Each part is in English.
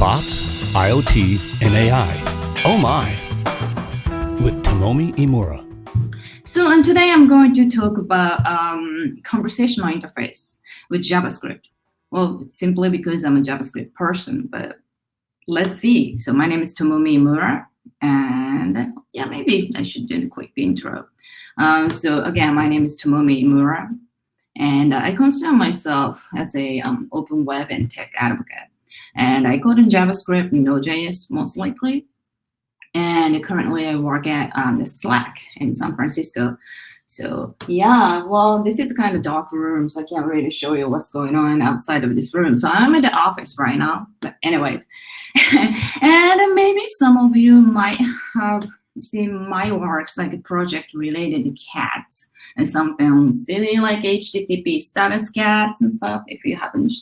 Bots, IoT, and AI. Oh my! With Tomomi Imura. So, and today I'm going to talk about conversational interface with JavaScript. Well, it's simply because I'm a JavaScript person, but let's see. So my name is Tomomi Imura, and yeah, maybe I should do a quick intro. So again, my name is Tomomi Imura, and I consider myself as a open web and tech advocate. And I code in JavaScript and Node.js most likely. And currently I work at Slack in San Francisco. So yeah, well, this is kind of dark room, so I can't really show you what's going on outside of this room. So I'm in the office right now, but anyways. And maybe some of you might have seen my works like a project related to cats and something silly like HTTP status cats and stuff. If you haven't,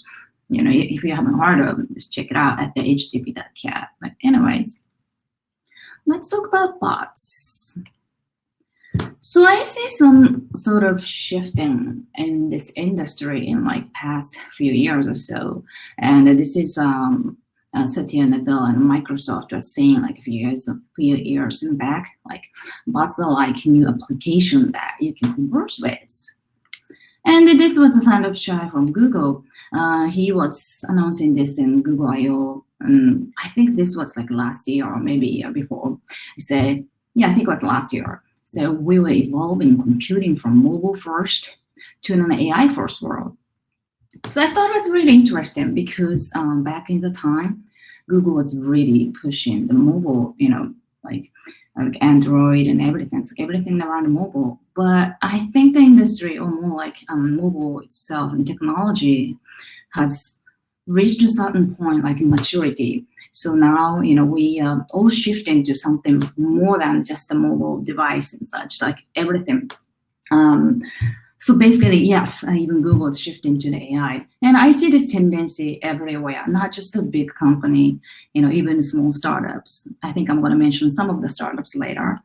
if you haven't heard of it, just check it out at the http.cat. But anyways, let's talk about bots. So I see some sort of shifting in this industry in like past few years or so. And this is Satya Nadella and Microsoft are saying like a few years back, like bots are like a new application that you can converse with. And this was a sign of shy from Google. He was announcing this in Google I/O. I think this was like last year or maybe a year before. He said, yeah, I think it was last year. So we were evolving computing from mobile first to an AI first world. So I thought it was really interesting because back in the time, Google was really pushing the mobile, like Android and everything, so everything around the mobile. But I think the industry, or more like mobile itself and technology, has reached a certain point, like maturity. So now, we all shift into something more than just a mobile device and such, like everything. So basically, yes, even Google is shifting to the AI. And I see this tendency everywhere, not just a big company, even small startups. I think I'm going to mention some of the startups later.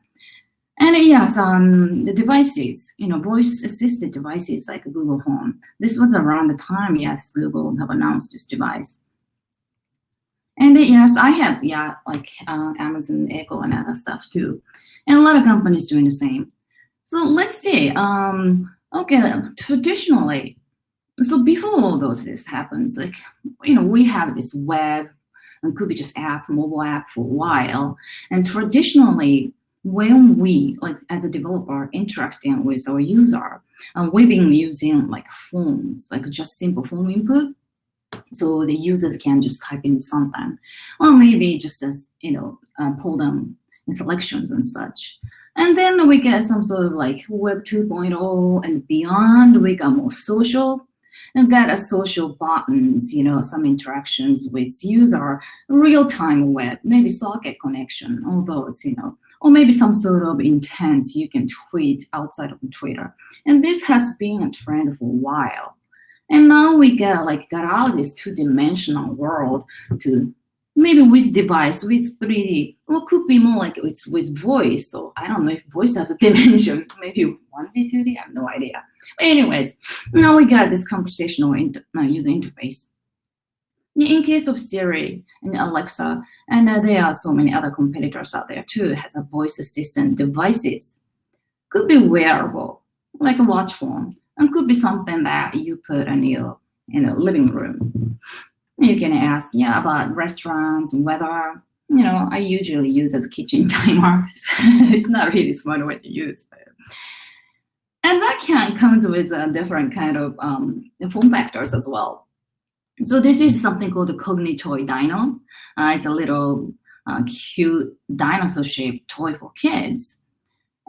And yes, the devices, voice-assisted devices like Google Home. This was around the time, yes, Google have announced this device. And yes, I have, like Amazon Echo and other stuff too. And a lot of companies doing the same. So let's see. Okay, traditionally, so before all this happens, like, we have this web, and could be just mobile app for a while. And traditionally, when we, like as a developer, interacting with our user, we've been using like forms, like just simple form input. So the users can just type in something, or maybe just as, pull them in selections and such. And then we get some sort of like Web 2.0 and beyond. We got more social and got a social buttons, some interactions with user, real-time web, maybe socket connection, all those, or maybe some sort of intent you can tweet outside of Twitter. And this has been a trend for a while. And now we got out of this two-dimensional world to maybe with device, with 3D, or could be more like it's with voice. So I don't know if voice has a dimension, maybe 1D, 2D, I have no idea. But anyways, now we got this conversational user interface. In case of Siri and Alexa, and there are so many other competitors out there too that has a voice assistant devices. Could be wearable, like a watch phone, and could be something that you put in your living room. You can ask, about restaurants and weather. I usually use as a kitchen timer. It's not really smart way to use. And that comes with a different kind of form factors as well. So this is something called the Cognitoy Dino. It's a little cute dinosaur-shaped toy for kids.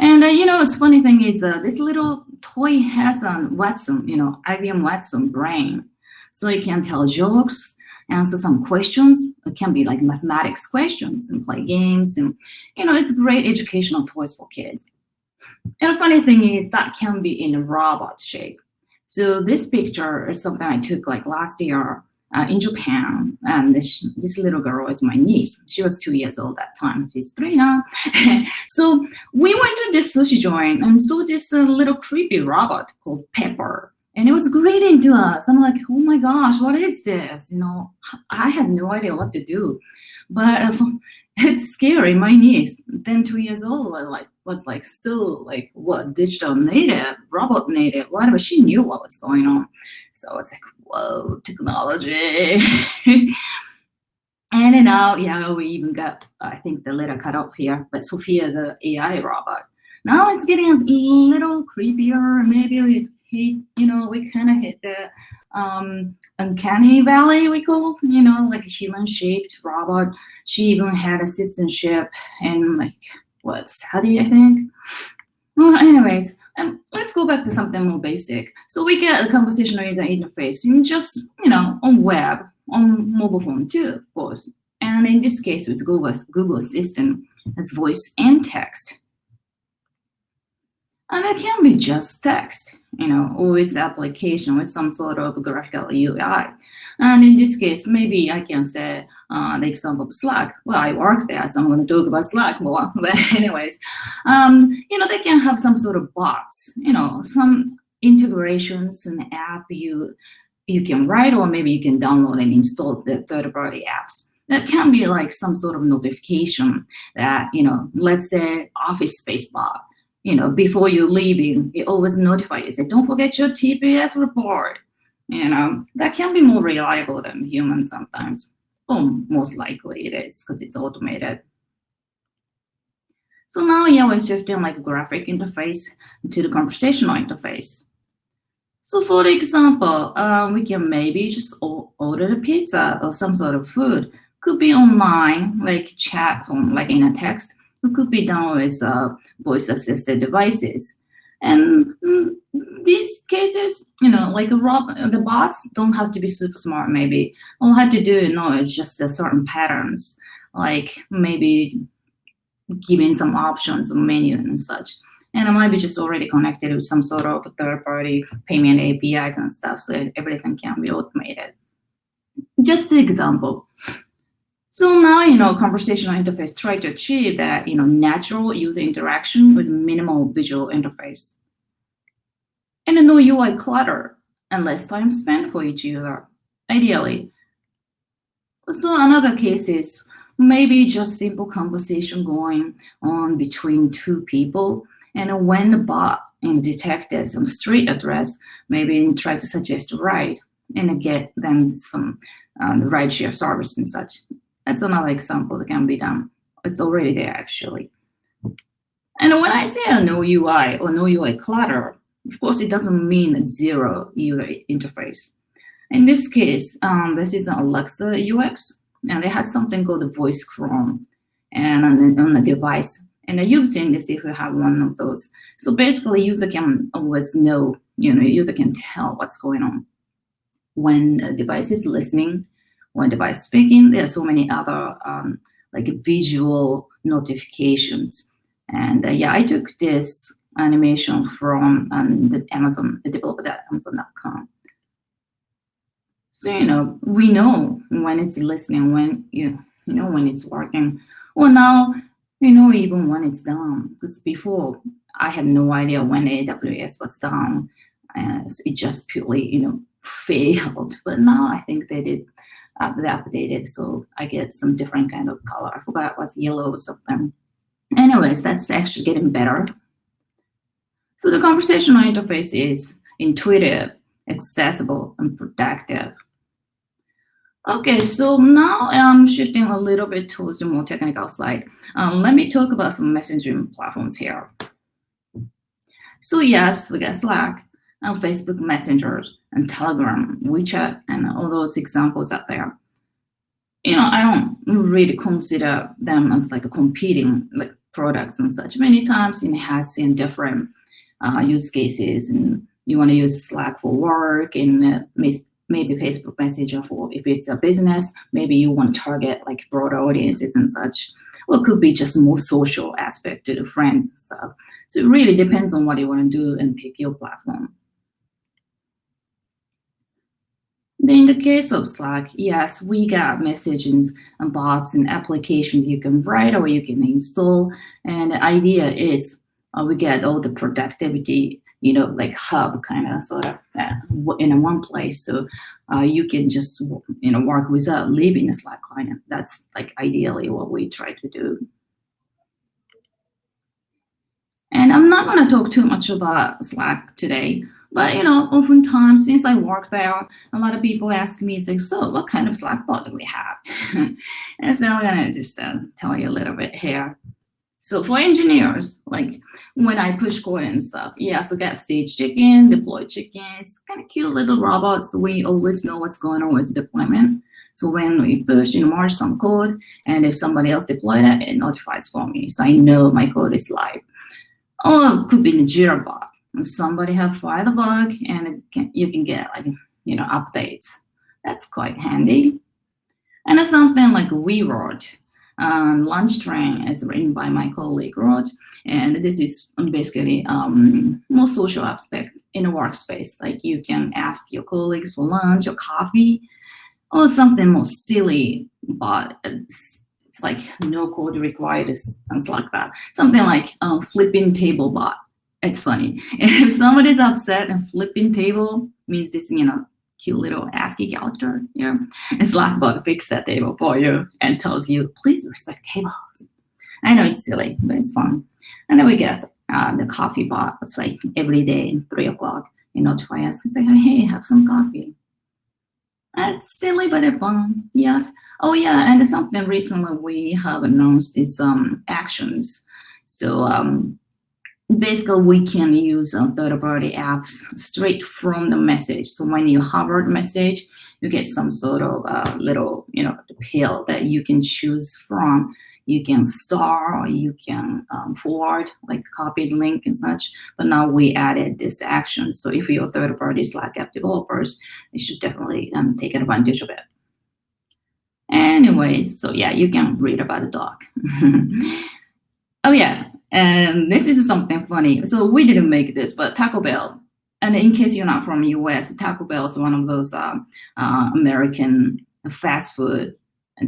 And it's funny thing is this little toy has a Watson, IBM Watson brain. So you can tell jokes, answer some questions. It can be like mathematics questions and play games. And, it's great educational toys for kids. And the funny thing is that can be in a robot shape. So this picture is something I took like last year in Japan. And this little girl is my niece. She was 2 years old at that time. She's 3 now. So we went to this sushi joint and saw this little creepy robot called Pepper. And it was greeting to us. I'm like, oh my gosh, what is this? I had no idea what to do. But it's scary. My niece, then 2 years old, was like so like what digital native, robot native, whatever. She knew what was going on. So I was like, whoa, technology. And now, yeah, we even got, I think, the letter cut off here, but Sophia, the AI robot. Now it's getting a little creepier. Maybe we kind of hit the uncanny valley, we call, like a human-shaped robot. She even had a citizenship in Chatty, I think. Well, anyways, let's go back to something more basic. So we get a conversational user interface in just, on web, on mobile phone too, of course. And in this case, with Google Assistant as voice and text. And it can be just text, or it's application with some sort of graphical UI. And in this case, maybe I can say the example of Slack. Well, I work there, so I'm going to talk about Slack more. But anyways, they can have some sort of bots, some integrations, an app you can write, or maybe you can download and install the third-party apps. That can be like some sort of notification that, let's say Office Space bot. Before you're leaving, it always notifies you. Say, don't forget your TPS report. That can be more reliable than humans sometimes. Well, most likely it is because it's automated. So now, we're shifting like graphic interface to the conversational interface. So for the example, we can maybe just order the pizza or some sort of food. Could be online, like chat, like in a text. It could be done with voice-assisted devices. And these cases, like the bots don't have to be super smart, maybe. All I have to do, is just the certain patterns, like maybe giving some options on menu and such. And it might be just already connected with some sort of third-party payment APIs and stuff, so everything can be automated. Just an example. So now, conversational interface try to achieve that, natural user interaction with minimal visual interface. And no UI clutter and less time spent for each user, ideally. So another case is maybe just simple conversation going on between two people. And when the bot detected some street address, maybe try to suggest a ride and get them some rideshare service and such. That's another example that can be done. It's already there, actually. And when I say no UI or no UI clutter, of course, it doesn't mean zero user interface. In this case, this is an Alexa UX, and they have something called the voice Chrome and on the device. And you've seen this if you have one of those. So basically, user can always know, user can tell what's going on. When a device is listening, when device speaking, there are so many other like visual notifications. And I took this animation from the developer at Amazon.com. So we know when it's listening, when when it's working. Well, now even when it's done. Because before I had no idea when AWS was done, and it just purely failed. But now I think they did. They updated, so I get some different kind of color. I forgot what's yellow or something. Anyways, that's actually getting better. So the conversational interface is intuitive, accessible, and productive. Okay, so now I'm shifting a little bit towards the more technical slide. Let me talk about some messaging platforms here. So yes, we got Slack and Facebook Messenger and Telegram, WeChat, and all those examples out there. I don't really consider them as like a competing like products and such. Many times it has seen different use cases, and you want to use Slack for work, and maybe Facebook Messenger for if it's a business. Maybe you want to target like broader audiences and such. Or it could be just more social aspect to the friends and stuff. So it really depends on what you want to do and pick your platform. In the case of Slack, yes, we got messaging and bots and applications you can write or you can install. And the idea is we get all the productivity like hub kind of sort of in one place. So you can just, work without leaving the Slack client. That's like ideally what we try to do. And I'm not going to talk too much about Slack today, but oftentimes since I work there, a lot of people ask me, say, so what kind of Slack bot do we have? And so I'm going to just tell you a little bit here. So for engineers, like when I push code and stuff, so get stage chicken, deploy chickens, kind of cute little robots. We always know what's going on with deployment. So when we push, merge some code, and if somebody else deployed it, it notifies for me. So I know my code is live. Or it could be in a Jira bot. Somebody have filed a bug, and you can get updates. That's quite handy. And it's something like we wrote. Lunch Train is written by my colleague Rod, and this is basically more social aspect in a workspace. Like you can ask your colleagues for lunch or coffee, or something more silly, but it's like no code required and stuff like that. Something like flipping table bot. It's funny. If somebody's upset and flipping table means this, cute little ASCII character here, and Slackbot fixes that table for you and tells you, please respect tables. I know it's silly, but it's fun. And then we get the coffee bot. It's like every day, 3 o'clock, notify us and say, hey, have some coffee. It's silly, but it's fun. Yes. Oh, yeah. And something recently we have announced is actions. So basically, we can use third-party apps straight from the message. So when you hover the message, you get some sort of little, pill that you can choose from. You can star, or you can forward, like copy the link and such. But now we added this action. So if you're third-party Slack app developers, you should definitely take advantage of it. Anyways, so yeah, you can read about the doc. Oh yeah, and this is something funny. So we didn't make this, but Taco Bell. And in case you're not from the US, Taco Bell is one of those American fast food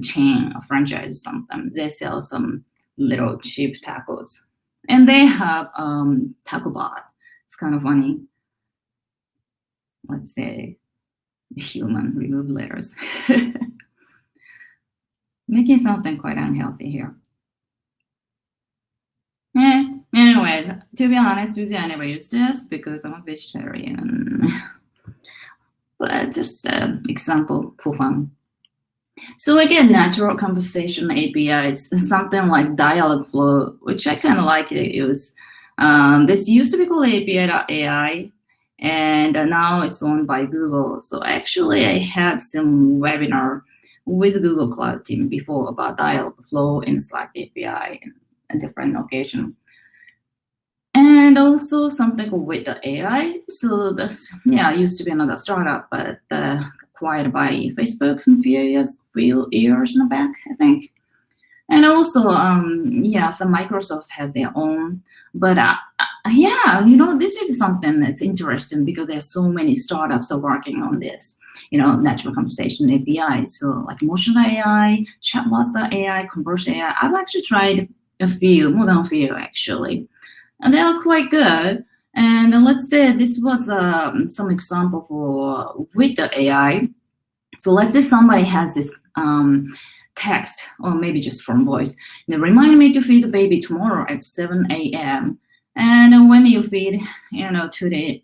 chain or franchise or something. They sell some little cheap tacos. And they have Taco Bot. It's kind of funny. Let's say human, remove letters. Making something quite unhealthy here. Anyway, to be honest with you, I never use this because I'm a vegetarian. But just an example for fun. So again, natural conversation API is something like Dialogflow, which I kind of like to use. This used to be called API.ai, and now it's owned by Google. So actually, I had some webinar with Google Cloud team before about Dialogflow in Slack API and a different occasion. And also something with the AI. So that's, used to be another startup, but acquired by Facebook in a few years in the back, I think. And also, some Microsoft has their own. But this is something that's interesting because there's so many startups are working on this, natural conversation API. So like Motion AI, Chatbots.ai, Conversational AI. I've actually tried more than a few actually. And they are quite good. And let's say this was some example for with the AI. So let's say somebody has this text, or maybe just from voice. Remind me to feed the baby tomorrow at 7 a.m. And when you feed, to the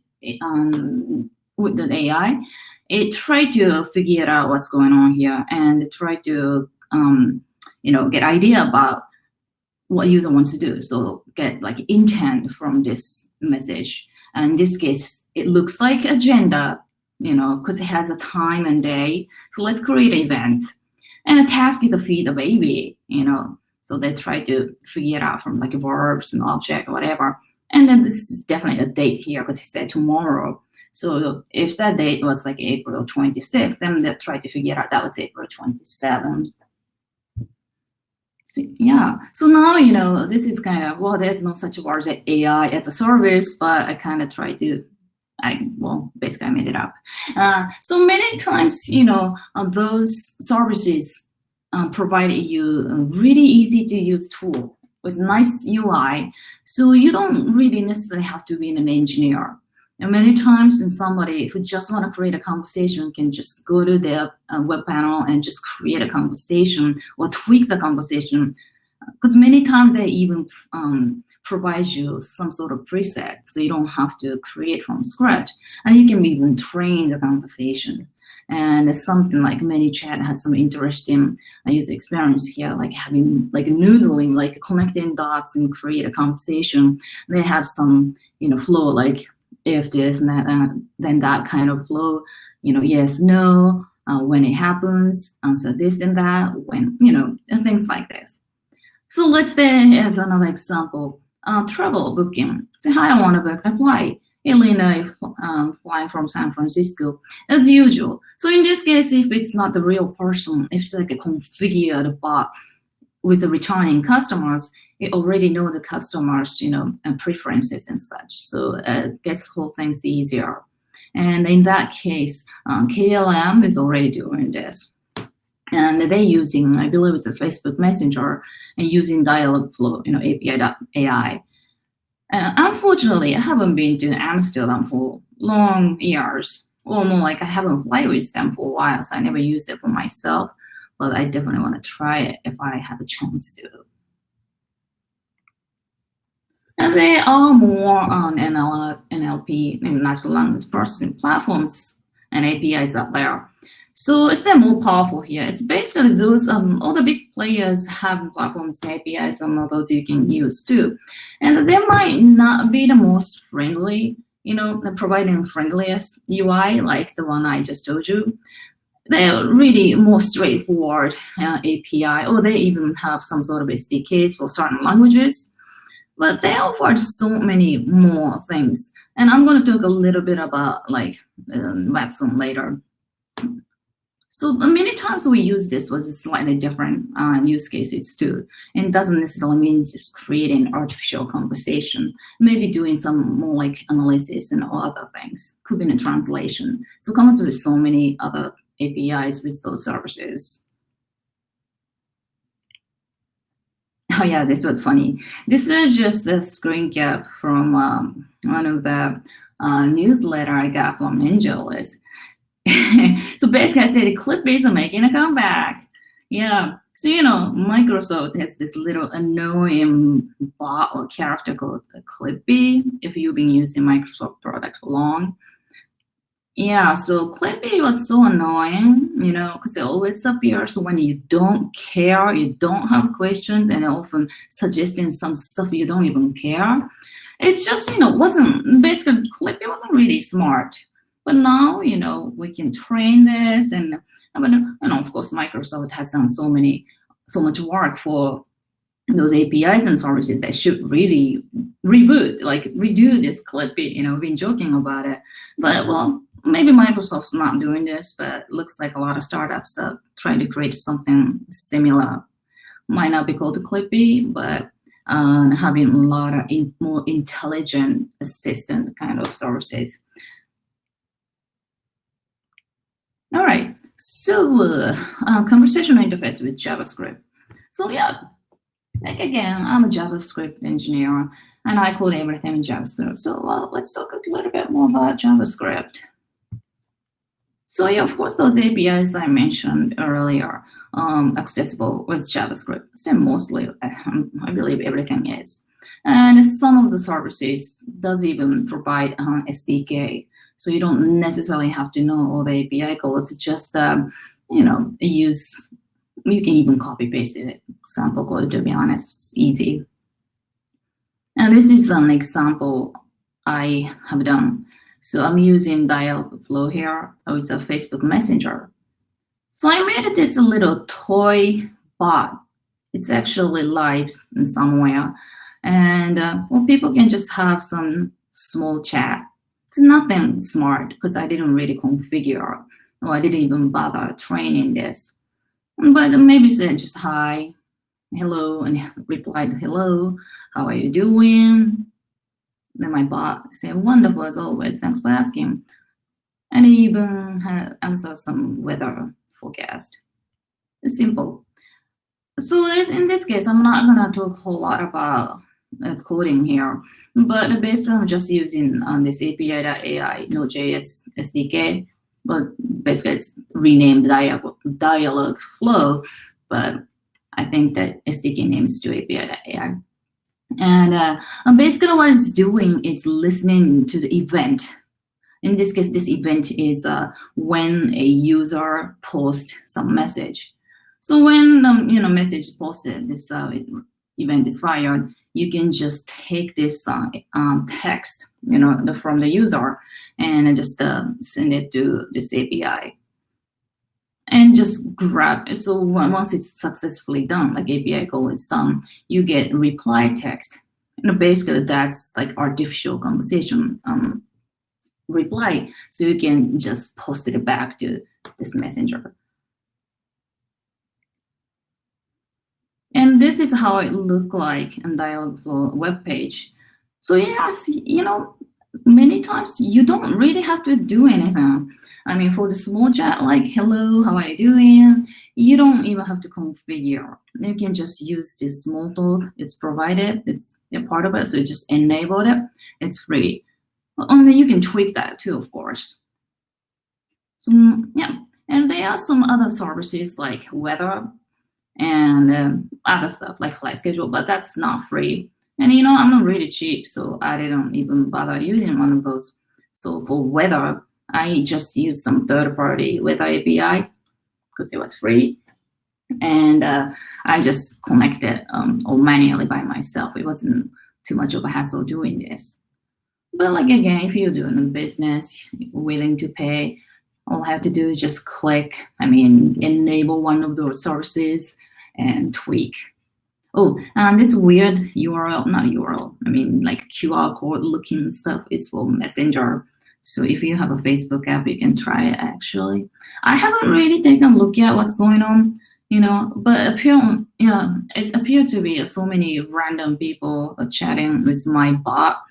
with the AI, it try to figure out what's going on here and try to get idea about what user wants to do. So get like intent from this message. And in this case, it looks like agenda, because it has a time and day. So let's create an event. And a task is to feed a baby, So they try to figure it out from like verbs and object or whatever. And then this is definitely a date here because he said tomorrow. So if that date was like April 26th, then they try to figure out that was April 27th. So now, this is kind of, there's no such word as AI as a service, but I kind of try to, basically I made it up. So many times, those services provide you a really easy to use tool. with nice UI. So you don't really necessarily have to be an engineer. And many times, somebody who just want to create a conversation can just go to their web panel and just create a conversation or tweak the conversation. Because many times they even provide you some sort of preset, so you don't have to create from scratch. And you can even train the conversation. And it's something like ManyChat had some interesting user experience here, like having like noodling, like connecting dots and create a conversation. They have some flow, like if this and that, then that kind of flow, yes, no, when it happens, answer this and that, when, things like this. So let's say as another example, travel booking. Say, hi, I want to book a flight. Elena is flying from San Francisco, as usual. So in this case, if it's not the real person, if it's like a configured bot with the returning customers, it already know the customers, and preferences and such. So it gets whole things easier. And in that case, KLM is already doing this. And they're using, I believe it's a Facebook Messenger, and using Dialogflow, API.ai. Unfortunately, I haven't been to Amsterdam for long years, or more like I haven't flight with them for a while, so I never used it for myself, but I definitely want to try it if I have a chance to. And there are more on NLP, natural language processing platforms and APIs out there. So it's more powerful here. It's basically those, all the big players have platforms and APIs, some of those you can use too. And they might not be the most friendly, providing friendliest UI like the one I just told you. They're really more straightforward API, or they even have some sort of SDKs for certain languages. But they offer so many more things. And I'm going to talk a little bit about like Watson later. So many times we use this with slightly different use cases too. And it doesn't necessarily mean just creating artificial conversation, maybe doing some more like analysis and all other things, could be in a translation. So it comes with so many other APIs with those services. Oh yeah, this was funny. This was just a screen cap from one of the newsletter I got from Angeles. So basically I said Clipbase are making a comeback. Yeah, so Microsoft has this little annoying bot or character called Clippy if you've been using Microsoft product for long. Yeah, so Clippy was so annoying, because it always appears when you don't care, you don't have questions, and often suggesting some stuff you don't even care. It's just, wasn't, basically Clippy wasn't really smart. But now, we can train this, and of course, Microsoft has done so much work for those APIs and services that should really reboot, like redo this Clippy. Been joking about it, but well, maybe Microsoft's not doing this, but it looks like a lot of startups are trying to create something similar. Might not be called Clippy, but having a lot of more intelligent assistant kind of services. All right, so conversational interface with JavaScript. So yeah, like again, I'm a JavaScript engineer, and I code everything in JavaScript. So let's talk a little bit more about JavaScript. So yeah, of course, those APIs I mentioned earlier, accessible with JavaScript. So mostly, I believe everything is. And some of the services does even provide SDK. So you don't necessarily have to know all the API codes. It's just, you can even copy paste it, sample code, to be honest, it's easy. And this is an example I have done. So I'm using Dialogflow here. Oh, it's a Facebook Messenger. So I made this little toy bot. It's actually live somewhere. And well, people can just have some small chat. It's nothing smart because I didn't really configure, or I didn't even bother training this. But maybe say just hi, hello, and replied, hello, how are you doing? Then my bot said, wonderful as always, thanks for asking. And he even had answered some weather forecast. It's simple. So in this case, I'm not gonna talk a whole lot about coding here, but basically I'm just using this API.ai Node.js SDK, but basically it's renamed dialog flow, but I think that SDK name is still API.ai. And basically what it's doing is listening to the event. In this case, this event is when a user posts some message. So when message is posted, this event is fired, you can just take this text from the user and just send it to this API and just grab it. So once it's successfully done, like API call is done, you get reply text. Basically that's like artificial conversation reply, so you can just post it back to this messenger. And this is how it look like in Dialogflow web page. So yes, many times you don't really have to do anything. I mean, for the small chat, like, hello, how are you doing? You don't even have to configure. You can just use this small talk. It's provided. It's a part of it. So you just enable it. It's free. Only you can tweak that too, of course. So yeah, and there are some other services like weather and other stuff like flight schedule, but that's not free. And I'm not really cheap, so I didn't even bother using one of those. So for weather, I just used some third-party weather API because it was free, and I just connected all manually by myself. It wasn't too much of a hassle doing this. But like again, if you're doing a business, willing to pay, all I have to do is just enable one of those services and tweak. Oh, and this weird URL, not URL, like QR code looking stuff is for Messenger. So if you have a Facebook app, you can try it actually. I haven't really taken a look at what's going on, but it appeared to be so many random people chatting with my bot.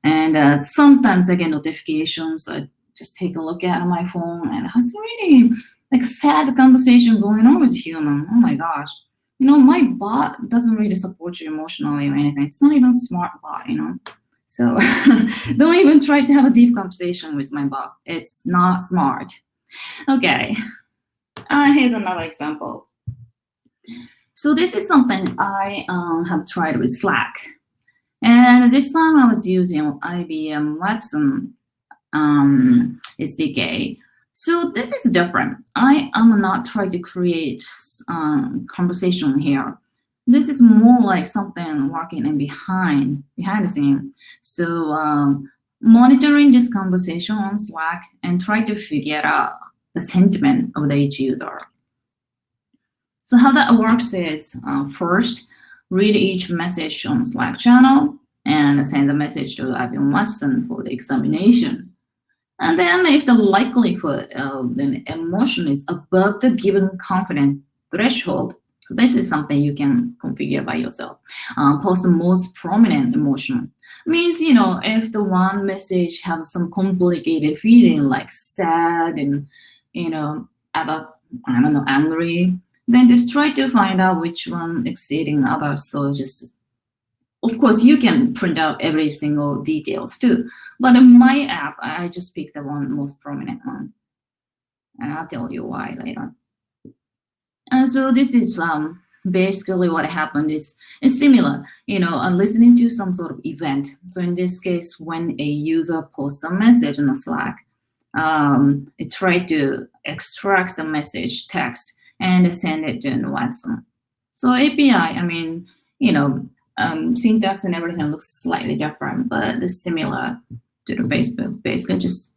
And sometimes I get notifications. I just take a look at my phone, and it has really like sad conversation going on with human. Oh my gosh. My bot doesn't really support you emotionally or anything. It's not even a smart bot, So don't even try to have a deep conversation with my bot. It's not smart. Okay. Here's another example. So this is something I have tried with Slack. And this time I was using IBM Watson SDK. So this is different. I am not trying to create conversation here. This is more like something working in behind the scene. So monitoring this conversation on Slack and try to figure out the sentiment of each user. So how that works is first, read each message on Slack channel and send the message to IBM Watson for the examination. And then if the likelihood of an emotion is above the given confidence threshold, so this is something you can configure by yourself. Post the most prominent emotion. Means, if the one message has some complicated feeling like sad and, other, angry, then just try to find out which one exceeding others. So just, of course, you can print out every single details too. But in my app, I just picked the one most prominent one. And I'll tell you why later. And so this is basically what happened is similar, listening to some sort of event. So in this case, when a user posts a message on a Slack, it tried to extract the message text and send it to Watson. So API, syntax and everything looks slightly different, but it's similar to the Facebook, basically just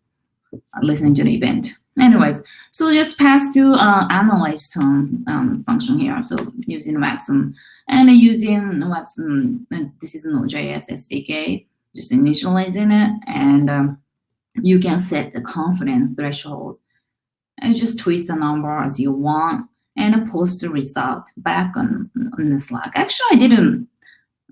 listening to the event. Anyways, so just pass to analyze tone function here. So using Watson and using Watson, this is Node.js SDK, just initializing it, and you can set the confidence threshold and just tweak the number as you want and post the result back on the Slack. Actually, I didn't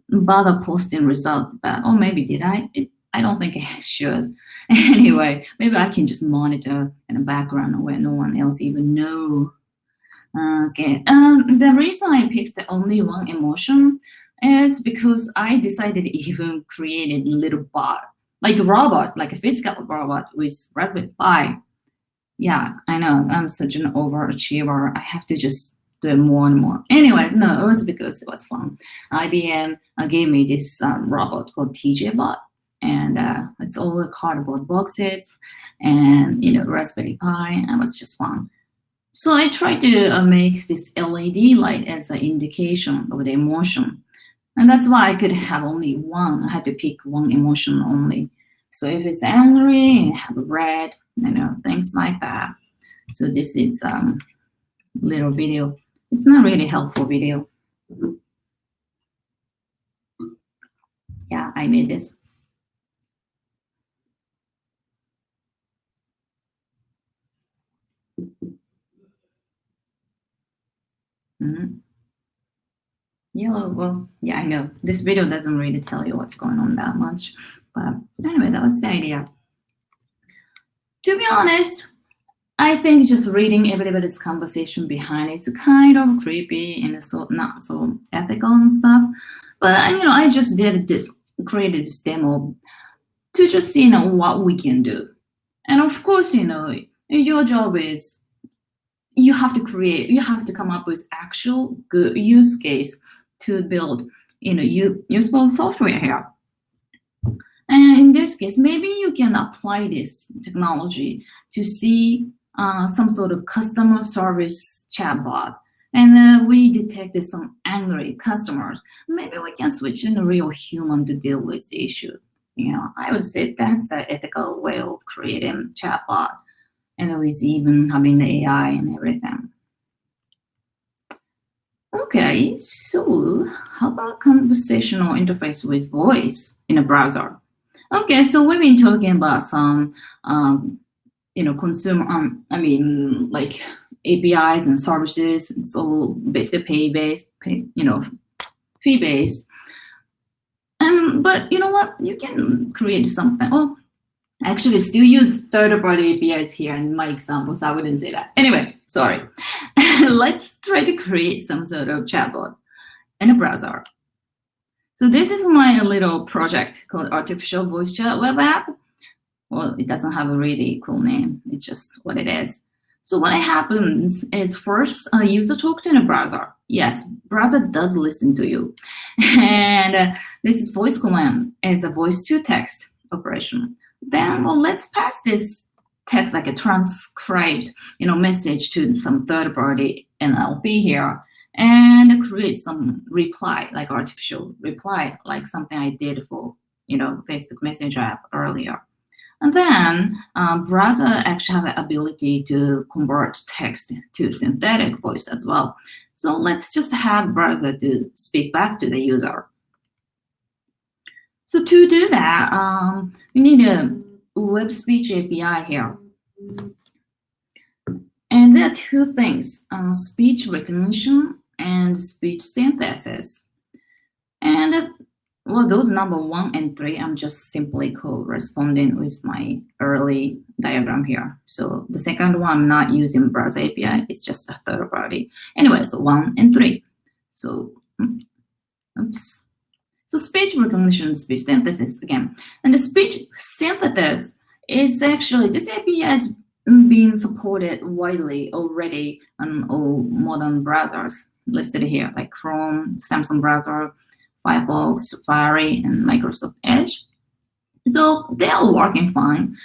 bother posting result back, or maybe did I? I don't think I should. Anyway, maybe I can just monitor in the background where no one else even know. Okay. The reason I picked only one emotion is because I decided to even create a little bot, like a robot, like a physical robot with Raspberry Pi. Yeah, I know, I'm such an overachiever. I have to just do more and more. Anyway, no, it was because it was fun. IBM gave me this robot called TJ Bot, and it's all the cardboard boxes and, Raspberry Pi, and it was just fun. So I tried to make this LED light as an indication of the emotion. And that's why I could have only one. I had to pick one emotion only. So if it's angry, have a red, things like that. So this is little video. It's not really helpful video. Yeah, I made this. Yellow, well, yeah, I know. This video doesn't really tell you what's going on that much. But anyway, that was the idea. To be honest, I think just reading everybody's conversation behind it's kind of creepy and so not so ethical and stuff. But I just created this demo to just see what we can do. And of course, your job is you have to come up with actual good use case to build useful software here. And in this case, maybe you can apply this technology to see some sort of customer service chatbot. And we detected some angry customers. Maybe we can switch in a real human to deal with the issue. I would say that's the ethical way of creating chatbot, and with even having the AI and everything. Okay, so how about conversational interface with voice in a browser? Okay, so we've been talking about some, consumer, like APIs and services. It's all basically fee-based. But you know what? You can create something. Oh, actually, still use third-party APIs here in my examples. I wouldn't say that. Anyway, sorry. Let's try to create some sort of chatbot in a browser. So this is my little project called Artificial Voice Chat Web App. Well, it doesn't have a really cool name. It's just what it is. So what happens is first a user talks in a browser. Yes, browser does listen to you. And this is voice command as a voice to text operation. Then, well, let's pass this text like a transcribed, message to some third-party NLP here, and create some reply, like artificial reply, like something I did for, Facebook Messenger app earlier. And then browser actually have an ability to convert text to synthetic voice as well. So let's just have browser to speak back to the user. So to do that, we need a web speech API here. And there are two things, speech recognition and speech synthesis. And well, those number 1 and 3, I'm just simply corresponding with my early diagram here. So the second one, I'm not using browser API, it's just a third party. Anyway, so 1 and 3. So, oops. So speech recognition, speech synthesis again. And the speech synthesis is actually, this API is being supported widely already on all modern browsers listed here, like Chrome, Samsung browser, Firefox, Safari, and Microsoft Edge. So they are working fine.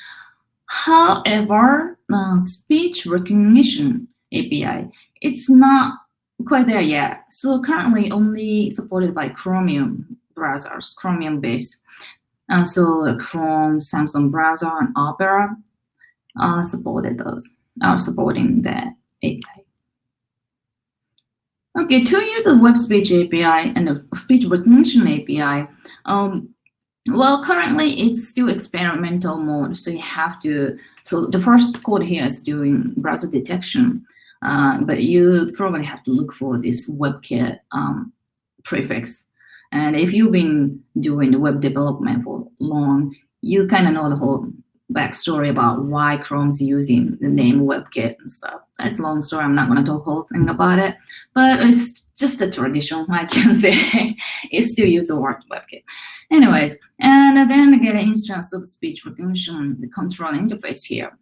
However, speech recognition API, it's not quite there yet. So currently only supported by Chromium browsers, Chromium-based. So Chrome, Samsung browser, and Opera are supporting that API. Okay, to use a web speech API and a speech recognition API, well, currently it's still experimental mode, so you have to, so the first code here is doing browser detection, but you probably have to look for this WebKit prefix. And if you've been doing the web development for long, you kind of know the whole backstory about why Chrome's using the name WebKit and stuff. That's a long story. I'm not going to talk whole thing about it, but it's just a tradition, I can say, is to use the word WebKit. Anyways, and then get an instance of speech recognition, the control interface here.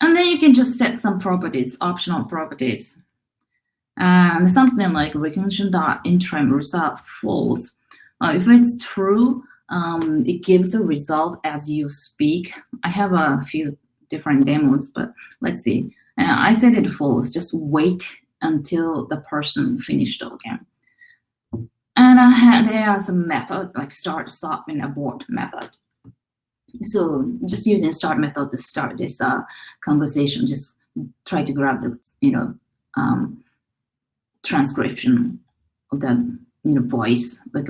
And then you can just set some properties, optional properties. And something like recognition.interim result false. If it's true, it gives a result as you speak. I have a few different demos, but let's see. I set it false, just wait until the person finished talking. And there are some method like start, stop, and abort method. So just using start method to start this conversation, just try to grab the transcription of the voice, like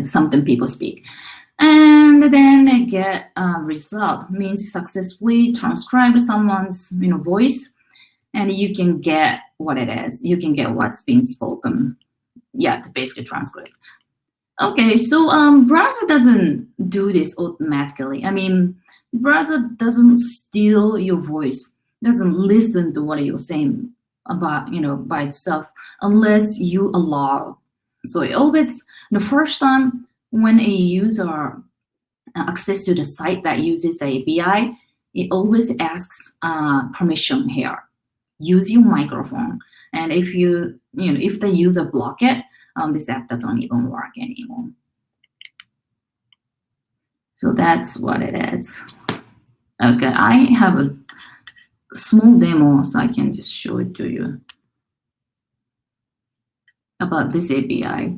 something people speak. And then I get a result, means successfully transcribe someone's voice, and you can get what it is. You can get what's being spoken. Yeah, the basic transcript. Okay, so browser doesn't do this automatically. I mean, browser doesn't steal your voice, doesn't listen to what you're saying about by itself unless you allow. So it always, the first time when a user access to the site that uses API, it always asks permission here. Use your microphone, and if if the user block it, this app doesn't even work anymore. So that's what it is. Okay, I have a small demo, so I can just show it to you about this API.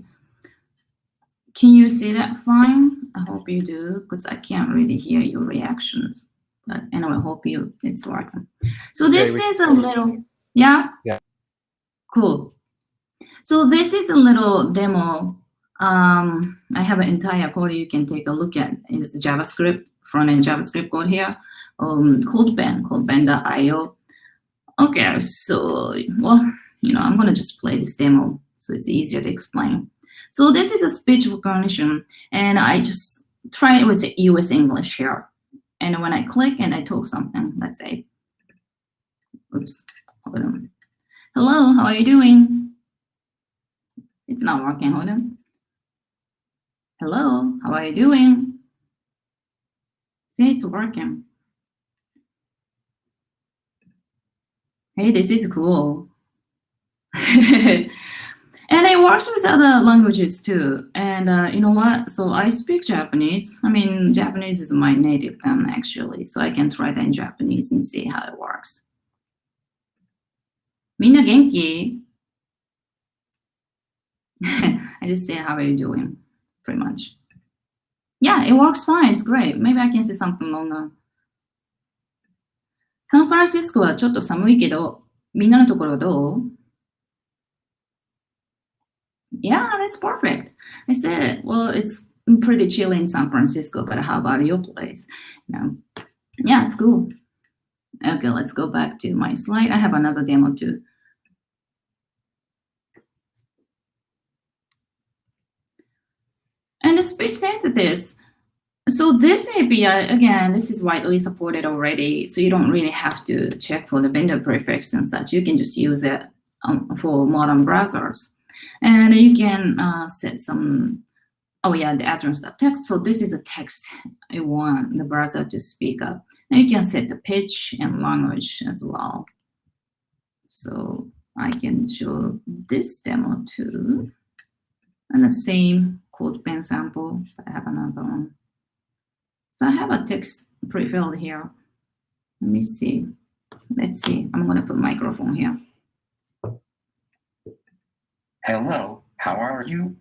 Can you see that fine? I hope you do, because I can't really hear your reactions. But anyway, I hope it's working. So this is a little, yeah? Yeah. Cool. So this is a little demo. I have an entire code you can take a look at. It's JavaScript, front-end JavaScript code here. CodePen.io. Okay, so, well, I'm going to just play this demo so it's easier to explain. So this is a speech recognition, and I just try it with US English here. And when I click and I talk something, let's say, oops, hold on. Hello, how are you doing? It's not working, hold on. Hello, how are you doing? See, it's working. Hey, this is cool. And it works with other languages too. And you know what? So I speak Japanese. I mean, Japanese is my native tongue actually. So I can try that in Japanese and see how it works. Minna genki? I just say, how are you doing? Pretty much. Yeah, it works fine. It's great. Maybe I can say something longer. サンフランシスコはちょっと寒いけど、みんなのところはどう? Yeah, that's perfect. I said, well, it's pretty chilly in San Francisco, but how about your place? Yeah, it's cool. Okay, let's go back to my slide. I have another demo too. And the speech synthesis. So this API, again, this is widely supported already, so you don't really have to check for the vendor prefix and such. You can just use it for modern browsers. And you can set some, the address.text. So this is a text I want the browser to speak up. And you can set the pitch and language as well. So I can show this demo too. And the same CodePen sample, I have another one. So I have a text pre-filled here. Let me see. Let's see. I'm going to put microphone here. Hello, how are you?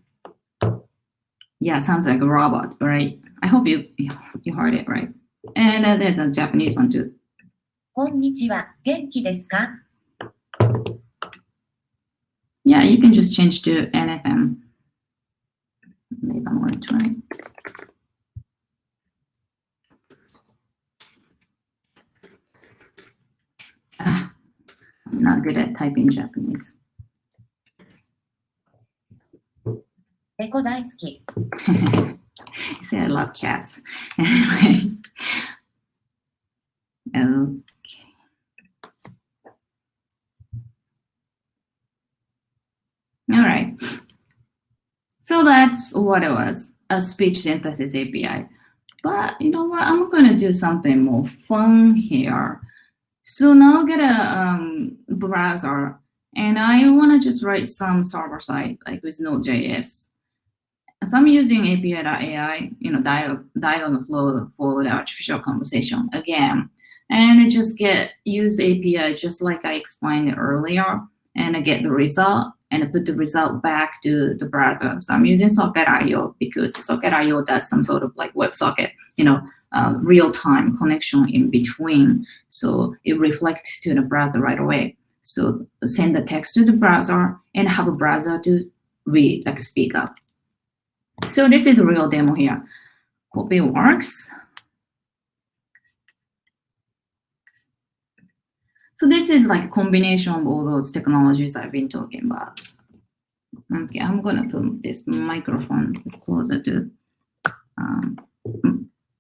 Yeah, sounds like a robot, right? I hope you heard it right. And there's a Japanese one too. こんにちは、元気ですか? Yeah, you can just change to anything. Maybe I'm going to try. I'm not good at typing Japanese. 猫大好き。 You say I love cats. Anyways. Okay. All right. So that's what it was, a speech synthesis API. But you know what? I'm going to do something more fun here. So now I'll get a browser, and I want to just write some server side, like with Node.js. So I'm using API.ai, dialog flow for the artificial conversation again. And I just use API just like I explained earlier, and I get the result, and I put the result back to the browser. So I'm using Socket.io because Socket.io does some sort of like WebSocket, real-time connection in between. So it reflects to the browser right away. So send the text to the browser and have a browser to read, like speak up. So this is a real demo here. Hope it works. So this is like a combination of all those technologies I've been talking about. Okay, I'm gonna put this microphone closer to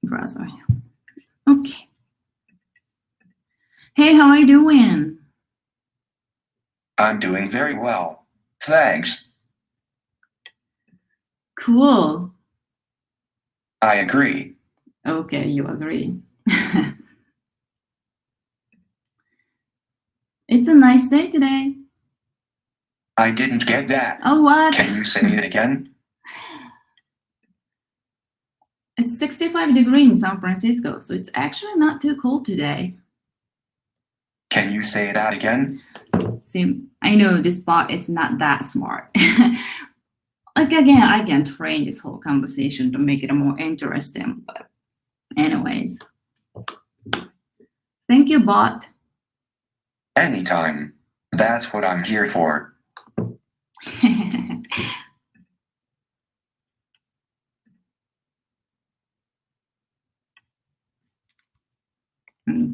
browser. Okay. Hey, how are you doing? I'm doing very well. Thanks. Cool. I agree. Okay, you agree. It's a nice day today. I didn't get that. Oh, what? Can you say it again? It's 65 degrees in San Francisco, so it's actually not too cold today. Can you say that again? See, I know this bot is not that smart. Like again, I can train this whole conversation to make it more interesting, but anyways. Thank you, bot. Anytime. That's what I'm here for.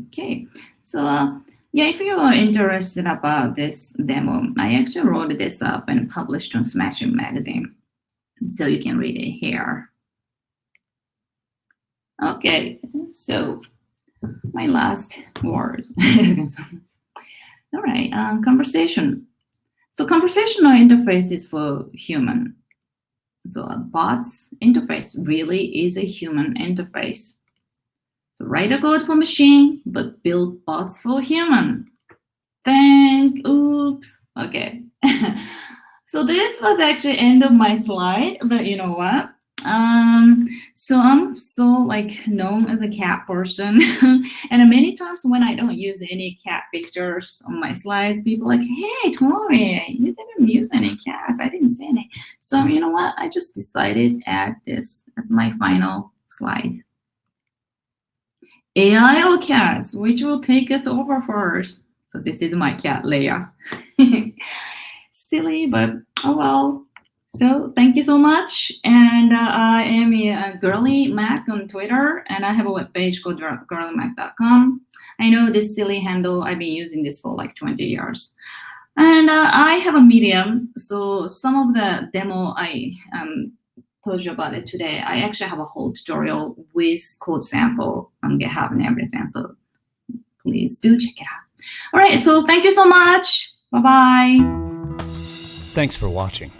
Okay, so yeah, if you are interested about this demo, I actually wrote this up and published on Smashing Magazine, so you can read it here. Okay, so my last words. All right, conversation. So conversational interface is for human. So a bot's interface really is a human interface. So write a code for machine, but build bots for human. Oops. Okay. So this was actually end of my slide, but you know what? So I'm so like known as a cat person, and many times when I don't use any cat pictures on my slides, people are like, hey, Tomomi, you didn't use any cats. I didn't see any. So you know what? I just decided to add this as my final slide. AI or cats, which will take us over first? So this is my cat, Leia. Silly, but oh well. So thank you so much. And I am a Girly Mac on Twitter, and I have a webpage called girlymac.com. I know this silly handle, I've been using this for like 20 years. And I have a Medium, so some of the demo I told you about it today, I actually have a whole tutorial with code sample on GitHub and everything, so please do check it out. All right, so thank you so much. Bye-bye. Thanks for watching.